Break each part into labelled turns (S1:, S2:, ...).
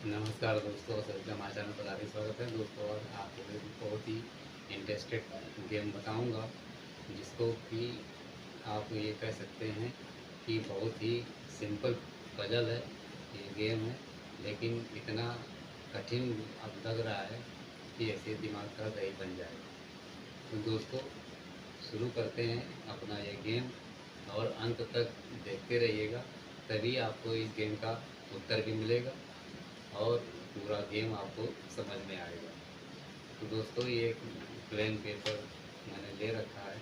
S1: नमस्कार दोस्तों, सभी हमारे चैनल पर हार्दिक स्वागत है दोस्तों। और आपको एक बहुत ही इंटरेस्टेड गेम बताऊंगा, जिसको कि आप ये कह सकते हैं कि बहुत ही सिंपल पजल है ये गेम है, लेकिन इतना कठिन अब लग रहा है कि ऐसे दिमाग का दही बन जाएगा। तो दोस्तों, शुरू करते हैं अपना ये गेम, और अंत तक देखते रहिएगा, तभी आपको इस गेम का उत्तर भी मिलेगा और पूरा गेम आपको समझ में आएगा। तो दोस्तों, ये एक प्लेन पेपर मैंने ले रखा है।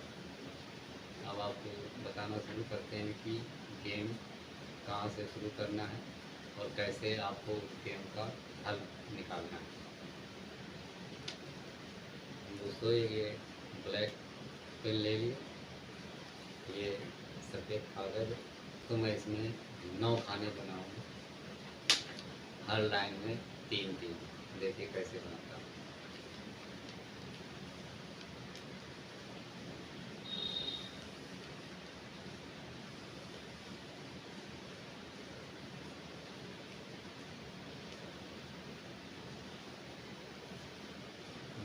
S1: अब आपको बताना शुरू करते हैं कि गेम कहाँ से शुरू करना है और कैसे आपको उस गेम का हल निकालना है। दोस्तों, ये ब्लैक पेन ले लिए, ये सफ़ेद कागज़। तो मैं इसमें 9 खाने बनाऊँगा, हर लाइन में 3-3। देखिए कैसे बनाता हूँ।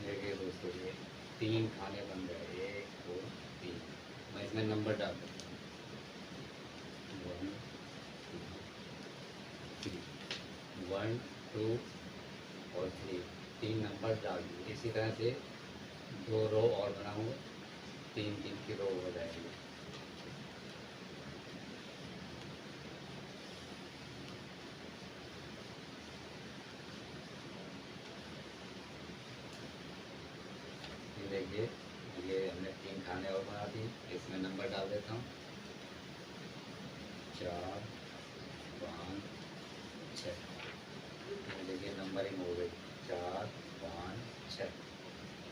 S1: देखिए दोस्तों, ये 3 खाने बन गए, 1 2 3। मैं इसमें नंबर डाल देता हूँ, 1 2 3, 1 2 और 3। 3 नंबर डाल दिए। इसी तरह से 2 रो और बनाऊंगा, 3-3 की रो हो जाएगी। देखिए, ये हमने 3 खाने और बना दिए। इसमें नंबर डाल देता हूँ, 4 5 6। देखिए नंबरिंग हो गई, 4 5 6।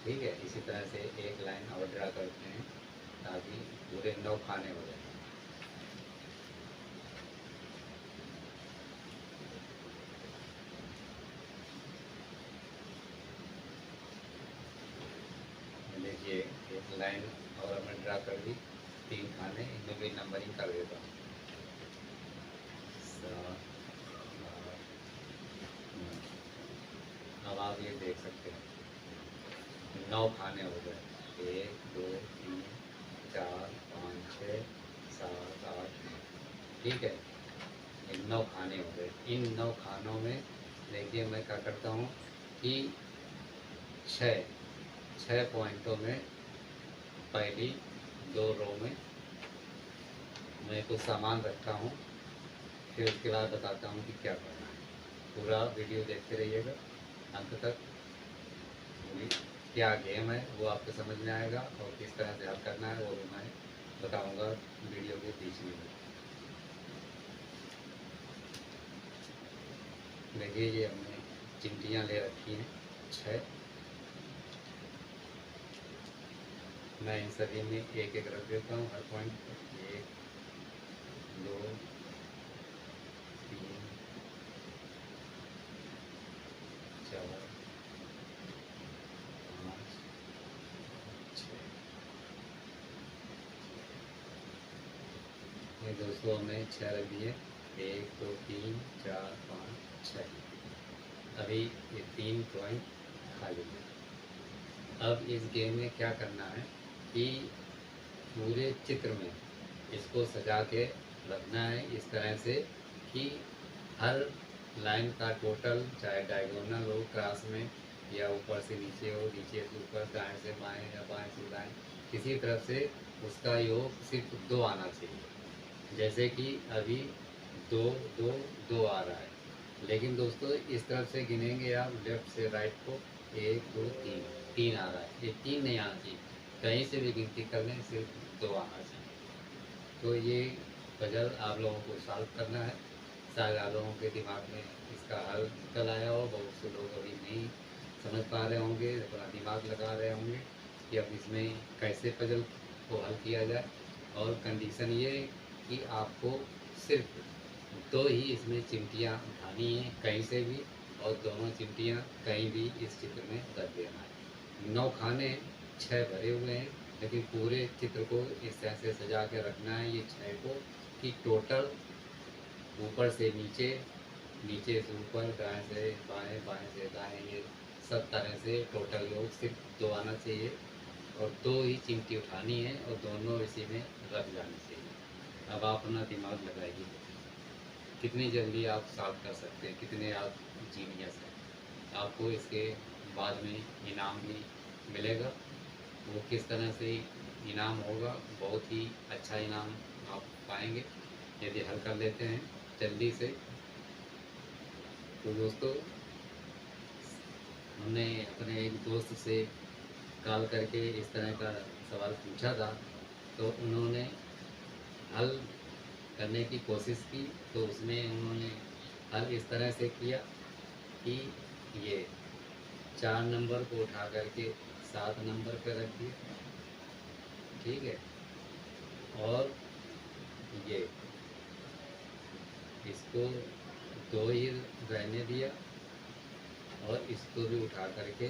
S1: ठीक है, इसी तरह से एक लाइन और ड्रा करते हैं ताकि पूरे 9 खाने हो जाए। देखिए, एक लाइन और हमने ड्रा कर दी, 3 खाने, इनमें भी नंबरिंग कर देता हूँ, 7 8 9। अब आप ये देख सकते हैं 9 खाने हो गए, 1 2 3 4 5 6 7 8 9। ठीक है, इन 9 खाने हो गए। इन 9 खानों में देखिए मैं क्या करता हूँ कि 6 6 पॉइंटों में पहली 2 रो में मैं कुछ सामान रखता हूँ, फिर उसके बाद बताता हूँ कि क्या करना है। पूरा वीडियो देखते रहिएगा अंत तक। क्या गेम है वो आपको समझ में आएगा, और किस तरह से हल करना है वो भी मैं बताऊँगा वीडियो के बीच में। देखिए, ये हमने चिमटियाँ ले रखी हैं 6। मैं इन सभी में एक एक रख देता हूँ हर पॉइंट पर। 1 2 3 4 5 6। ये दोस्तों हमने 6 रख दिए, 1 2 3 4 5 6। अभी ये 3 पॉइंट खाली है। अब इस गेम में क्या करना है कि पूरे चित्र में इसको सजा के रखना है, इस तरह से कि हर लाइन का टोटल, चाहे डायगोनल हो क्रॉस में, या ऊपर से नीचे हो, नीचे से ऊपर, दाएं से बाएं या बाएं से दाएं, किसी तरफ से उसका योग सिर्फ 2 आना चाहिए। जैसे कि अभी 2 2 2 आ रहा है, लेकिन दोस्तों इस तरफ से गिनेंगे आप लेफ्ट से राइट को, 1 2 3 3 आ रहा है। ये 3 नहीं आना चाहिए, कहीं से भी गिनती कर लें, सिर्फ 2 आना चाहिए। तो ये पजल आप लोगों को सॉल्व करना है। शायद आप लोगों के दिमाग में इसका हल निकल आया हो। बहुत से लोग अभी नहीं समझ पा रहे होंगे, अपना दिमाग लगा रहे होंगे कि अब इसमें कैसे पजल को हल किया जाए। और कंडीशन ये कि आपको सिर्फ 2 ही इसमें चिमटियाँ उठानी हैं कहीं से भी, और दोनों चिमटियाँ कहीं भी इस चित्र में रख देना है। 9 खाने 6 भरे हुए हैं, लेकिन पूरे चित्र को इस तरह से सजा के रखना है, ये 6 को, कि टोटल ऊपर से नीचे नीचे से ऊपर, दाएं से बाएं, बाएं से दाएं, ये सब तरह से टोटल योग सिर्फ 2 आना चाहिए और 2 ही चिमटी उठानी है और दोनों इसी में रख जानी चाहिए। अब आप अपना दिमाग लगाइए, कितनी जल्दी आप सॉल्व कर सकते हैं, कितने आप जीनियस हैं। आपको इसके बाद में इनाम भी मिलेगा। वो किस तरह से इनाम होगा, बहुत ही अच्छा इनाम आप पाएंगे यदि हल कर लेते हैं जल्दी से। तो दोस्तों, हमने अपने एक दोस्त से कॉल करके इस तरह का सवाल पूछा था, तो उन्होंने हल करने की कोशिश की। तो उसमें उन्होंने हल इस तरह से किया कि ये 4 नंबर को उठा करके 7 नंबर पर रख दिया, ठीक है, और ये इसको 2 ही रहने दिया और इसको भी उठा करके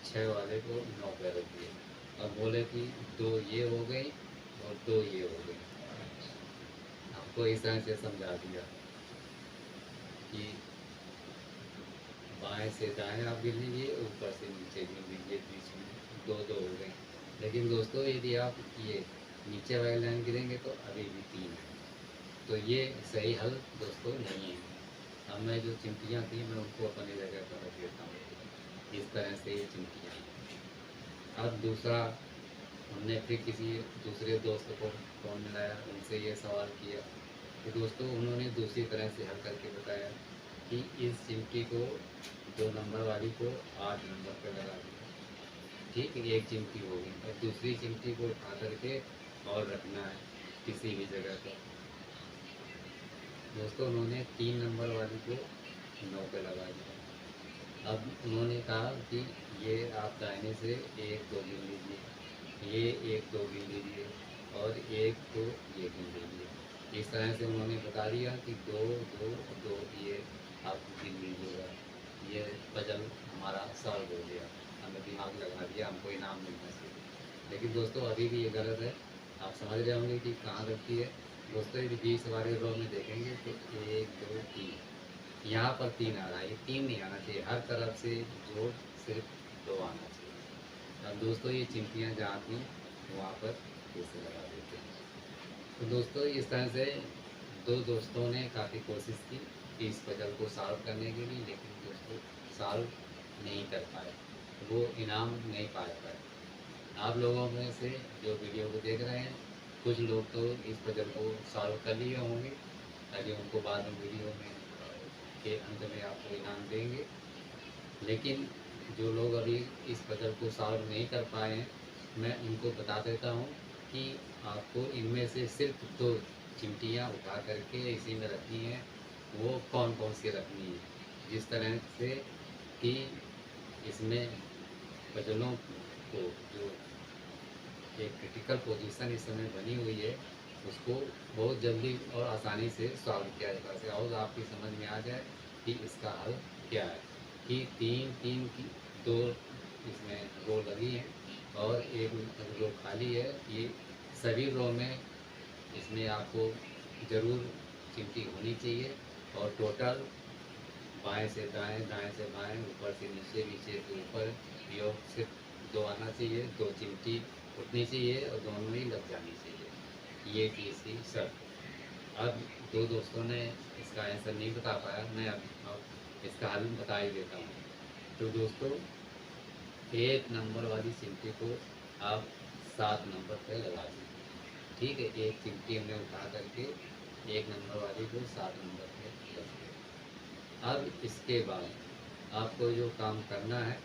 S1: 6 वाले को 9 पे रख दिया। अब बोले कि 2 ये हो गई और 2 ये हो गई। आपको इस तरह से समझा दिया कि बाएं से दाएं आप गिन लीजिए, ऊपर से नीचे गिन लीजिए, बीच में 2 हो गए। लेकिन दोस्तों, यदि आप ये नीचे वाली लाइन गिरेंगे तो अभी भी 3 है। तो ये सही हल दोस्तों नहीं है। अब मैं जो चिमटियाँ थी मैं उनको अपनी जगह पर रख देता हूँ। इस तरह से ये चिमटियाँ। अब दूसरा, हमने फिर किसी दूसरे दोस्त को फ़ोन मिलाया, उनसे ये सवाल किया। तो दोस्तों, उन्होंने दूसरी तरह से हल करके बताया कि इस चिमटी को 2 नंबर वाली को 8 नंबर पर लगा दिया, ठीक है, एक चिमटी होगी। और दूसरी चिमटी को उठा करके और रखना है किसी भी जगह पर। दोस्तों, उन्होंने 3 नंबर वाली को 9 पे लगा दिया। अब उन्होंने कहा कि ये आप दाहिने से 1 2 गिन लीजिए, ये 1 2 गिन लीजिए और 1 2 ये गिन लीजिए। इस तरह से उन्होंने बता दिया कि 2 2 2 ये आप गिन लीजिएगा। ये पजल हमारा सॉल्व हो गया, हमें दिमाग लगा दिया, हमको इनाम मिलना चाहिए। लेकिन दोस्तों, अभी भी ये गलत है। आप समझ रहे होंगे कि कहाँ गलती है। दोस्तों, यदि 20 वाले रो में देखेंगे तो 1 2 3, यहाँ पर 3 आ रहा है, ये 3 नहीं आना चाहिए। हर तरफ से जोड़ सिर्फ 2 आना चाहिए। अब दोस्तों, ये चिमटियाँ जहाँ थी वहाँ पर कैसे लगा देते हैं। तो दोस्तों, इस तरह से 2 दोस्तों ने काफ़ी कोशिश की कि इस पजल को सॉल्व करने के लिए, लेकिन दोस्तों सॉल्व नहीं कर पाए, वो इनाम नहीं पा पाए। आप लोगों में से जो वीडियो को देख रहे हैं, कुछ लोग तो इस पजल को सॉल्व कर लिए होंगे, ताकि उनको बाद में वीडियो में के अंत में आपको इनाम देंगे। लेकिन जो लोग अभी इस पजल को सॉल्व नहीं कर पाए हैं, मैं उनको बता देता हूँ कि आपको इनमें से सिर्फ 2 चिमटियाँ उठा करके इसी में रखनी है। वो कौन कौन सी रखनी है, जिस तरह से कि इसमें पजलों को जो एक क्रिटिकल पोजीशन इस समय बनी हुई है, उसको बहुत जल्दी और आसानी से सॉल्व किया जा सकता है। और आपकी समझ में आ जाए कि इसका हल क्या है कि 3 की 2 इसमें रो लगी हैं और एक रो खाली है। ये सभी रो में इसमें आपको ज़रूर चिमटी होनी चाहिए और टोटल बाएं से दाएं, दाएं से बाएं, ऊपर से नीचे, नीचे से ऊपर योग सिर्फ 2 आना चाहिए। 2 चिमटी उठनी चाहिए और दोनों ही लग जानी चाहिए। ये थी इसकी शर्त। अब 2 दोस्तों ने इसका आंसर नहीं बता पाया, मैं अब इसका हल बता ही देता हूँ। तो दोस्तों, 1 नंबर वाली चिमटी को आप 7 नंबर पर लगा दीजिए, ठीक है। एक चिमटी हमने उठा करके 1 नंबर वाली को 7 नंबर पर रख दिया। अब इसके बाद आपको जो काम करना है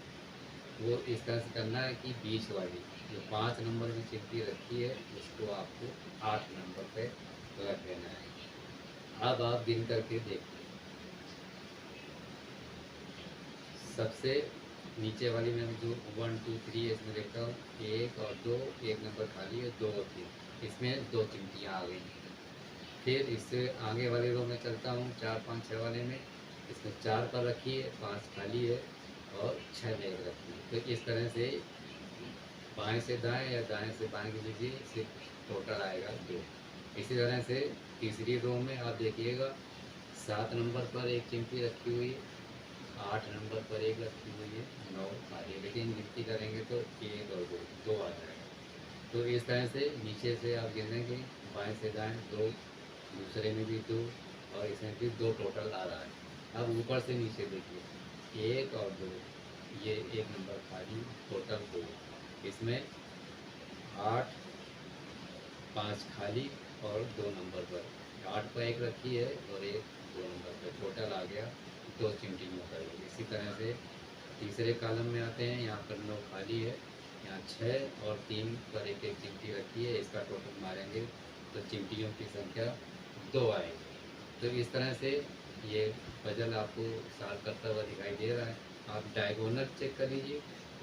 S1: वो इस तरह से करना है कि बीच वाली जो 5 नंबर की चिमटी रखी है, उसको आपको 8 नंबर पे रख देना है। अब आप गिन करके देखिए, सबसे नीचे वाली में जो 1 2 3 है, इसमें देखता हूँ 1 और 2, 1 नंबर खाली है, 2 और 3, इसमें 2 चिमटियाँ आ गई। फिर इससे आगे वाले रो में चलता हूँ, 4 5 6 वाले में, इसमें 4 पर रखी है, 5 खाली है और 6 में एक रखी है। तो इस तरह से बाएं से दाएं या दाएं से बाएं के लीजिए, सिर्फ टोटल आएगा 2। इसी तरह से तीसरी रो में आप देखिएगा 7 नंबर पर एक चिमटी रखी हुई है, 8 नंबर पर एक रखी हुई है, 9 खाली है। लेकिन गिनती करेंगे तो 1 और 2 दो आ जाएगा। तो इस तरह से नीचे से आप गिनेंगे, बाएं से दाएं 2, दूसरे में भी 2, और इसमें भी 2 टोटल आ रहा है। अब ऊपर से नीचे देखिए, 1 और 2, ये 1 नंबर खाली, टोटल 2। इसमें 8, 5 खाली और 2 नंबर पर, 8 पर एक रखी है और एक 2 नंबर पर, टोटल आ गया 2 चिमटियों का। इसी तरह से तीसरे कॉलम में आते हैं, यहाँ पर 9 खाली है, यहाँ 6 और 3 पर एक एक चिमटी रखी है, इसका टोटल मारेंगे तो चिमटियों की संख्या 2 आएगी। तो इस तरह से ये पजल आपको सॉल्व करता हुआ दिखाई दे रहा है। आप डायगोनल चेक कर लीजिए,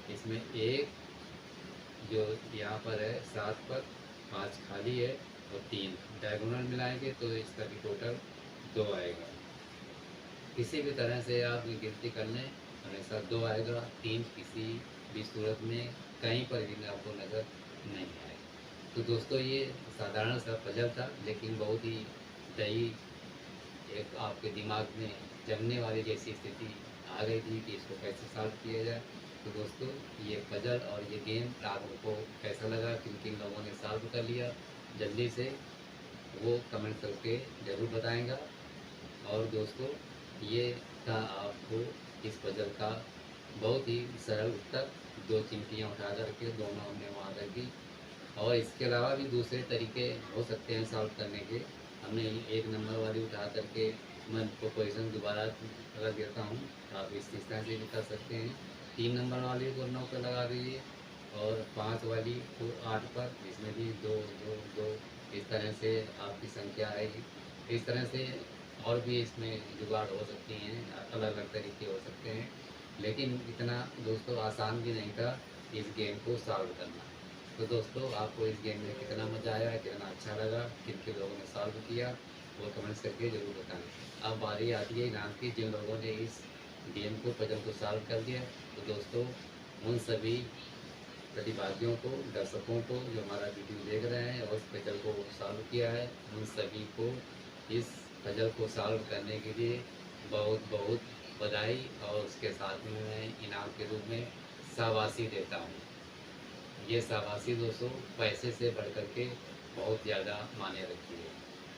S1: इसमें एक जो यहाँ पर है 7 पर 5 खाली है और 3 डायगोनल मिलाएंगे तो इसका भी टोटल 2 आएगा। किसी भी तरह से आप गिनती कर लें, हमेशा 2 आएगा, 3 किसी भी सूरत में कहीं पर भी आपको नज़र नहीं आएगा। तो दोस्तों ये साधारण सा पजल था, लेकिन बहुत ही सही एक आपके दिमाग में जमने वाली जैसी स्थिति आ गई थी कि इसको कैसे सॉल्व किया जाए। तो दोस्तों ये पजल और ये गेम आप लोगों को कैसा लगा, किन किन लोगों ने सॉल्व कर लिया, जल्दी से वो कमेंट करके ज़रूर बताएंगा। और दोस्तों ये था आपको इस पजल का बहुत ही सरल उत्तर, 2 चिमटियाँ उठा करके दोनों हमने वहाँ कर दी। और इसके अलावा भी दूसरे तरीके हो सकते हैं सॉल्व करने के। हमने 1 नंबर वाली उठा करके मैं उनको पोजीशन दोबारा रख देता हूँ, आप इस तरह से भी कर सकते हैं। 3 नंबर वाली को 9 पर लगा दीजिए और 5 वाली को 8 पर, इसमें भी 2 2 2, इस तरह से आपकी संख्या आएगी। इस तरह से और भी इसमें जुगाड़ हो सकती हैं, अलग अलग तरीके हो सकते हैं, लेकिन इतना दोस्तों आसान भी नहीं था इस गेम को सॉल्व करना। तो दोस्तों आपको इस गेम में कितना मज़ा आया, कितना अच्छा लगा, किन किन लोगों ने सॉल्व किया, वो कमेंट्स करके ज़रूर बताएं। अब बारी आती है इनाम की, जिन लोगों ने इस गेम को पजल को सॉल्व कर दिया। तो दोस्तों उन सभी प्रतिभागियों को, दर्शकों को जो हमारा वीडियो देख रहे हैं और इस पजल को सॉल्व किया है, उन सभी को इस पजल को सॉल्व करने के लिए बहुत बहुत बधाई, और उसके साथ में मैं इनाम के रूप में शाबाशी देता हूँ। ये शाबाशी दोस्तों पैसे से बढ़ कर के बहुत ज़्यादा मायने रखती है।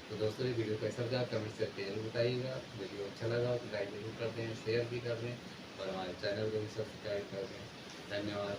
S1: तो दोस्तों ये वीडियो कैसा लगा कमेंट करके जरूर बताइएगा। वीडियो अच्छा लगा तो लाइक जरूर कर दें, शेयर भी कर दें और हमारे चैनल को भी सब्सक्राइब कर दें। धन्यवाद।